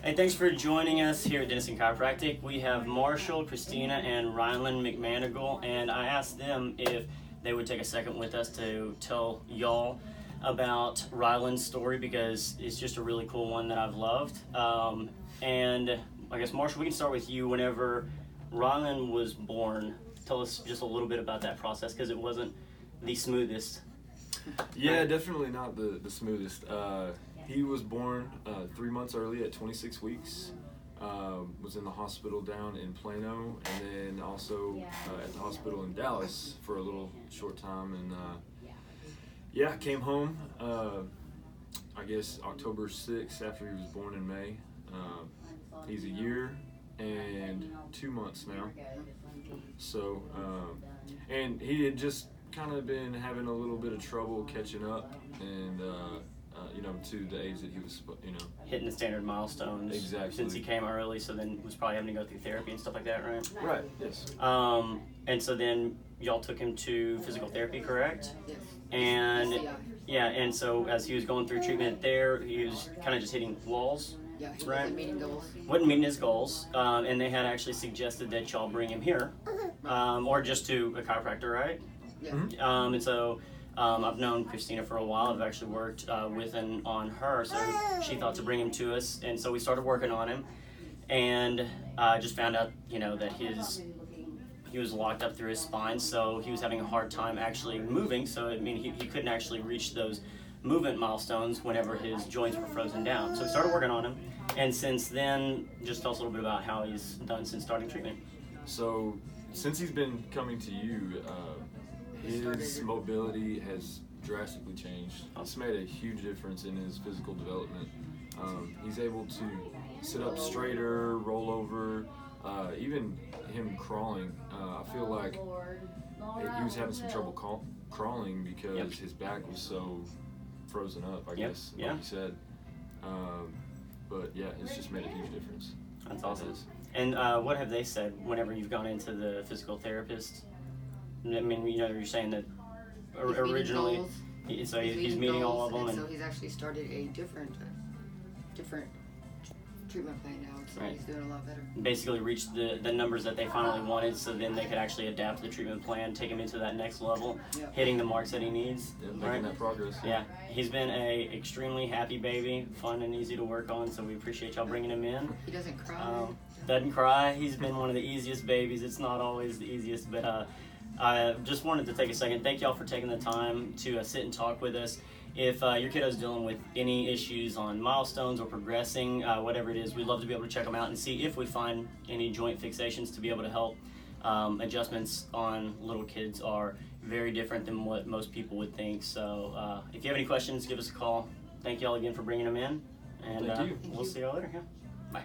Hey, thanks for joining us here at Denison Chiropractic. We have Marshall, Christina, and Rylan McManigell, and I asked them if they would take a second with us to tell y'all about Rylan's story, because it's just a really cool one that I've loved. And I guess, Marshall, we can start with you. Whenever Rylan was born, tell us just a little bit about that process, because it wasn't the smoothest. Yeah, definitely not the smoothest. He was born 3 months early at 26 weeks. Was in the hospital down in Plano, and then also at the hospital in Dallas for a little short time. And came home, I guess October 6th after he was born in May. He's a year and 2 months now. So, and he had just kind of been having a little bit of trouble catching up, and to the age that he was, Hitting the standard milestones. Exactly. Since he came early, so then was probably having to go through therapy and stuff like that, right? Right. Yes. And so then y'all took him to physical therapy, correct? Yes. And and so as he was going through treatment there, he was kind of just hitting walls. Yeah, he right? wasn't meeting goals. Wasn't meeting his goals, and they had actually suggested that y'all bring him here, or just to a chiropractor, right? Yeah. Mm-hmm. And so I've known Christina for a while. I've actually worked with and on her, so she thought to bring him to us, and so we started working on him, and just found out, that he was locked up through his spine, so he was having a hard time actually moving. So he couldn't actually reach those movement milestones whenever his joints were frozen down. So we started working on him, and since then, just tell us a little bit about how he's done since starting treatment. So, since he's been coming to you, his mobility has drastically changed. It's made a huge difference in his physical development. He's able to sit up straighter, roll over, even him crawling. I feel like he was having some trouble crawling because his back was so frozen up, I guess, like you said. But yeah, it's just made a huge difference. That's awesome. And what have they said whenever you've gone into the physical therapist? I mean, you're saying that originally, he's meeting all of them, and so he's actually started a different treatment plan now, so he's doing a lot better. Basically reached the numbers that they finally wanted, so then they could actually adapt the treatment plan, take him into that next level, hitting the marks that he needs. Yeah, making that progress. Yeah, he's been a extremely happy baby, fun and easy to work on, so we appreciate y'all bringing him in. He doesn't cry. Doesn't cry. He's been one of the easiest babies. It's not always the easiest, but I just wanted to take a second. Thank y'all for taking the time to sit and talk with us. If your kiddo's dealing with any issues on milestones or progressing, whatever it is, we'd love to be able to check them out and see if we find any joint fixations to be able to help. Adjustments on little kids are very different than what most people would think. So if you have any questions, give us a call. Thank y'all again for bringing them in, and Thank you. We'll see y'all later. Yeah. Bye.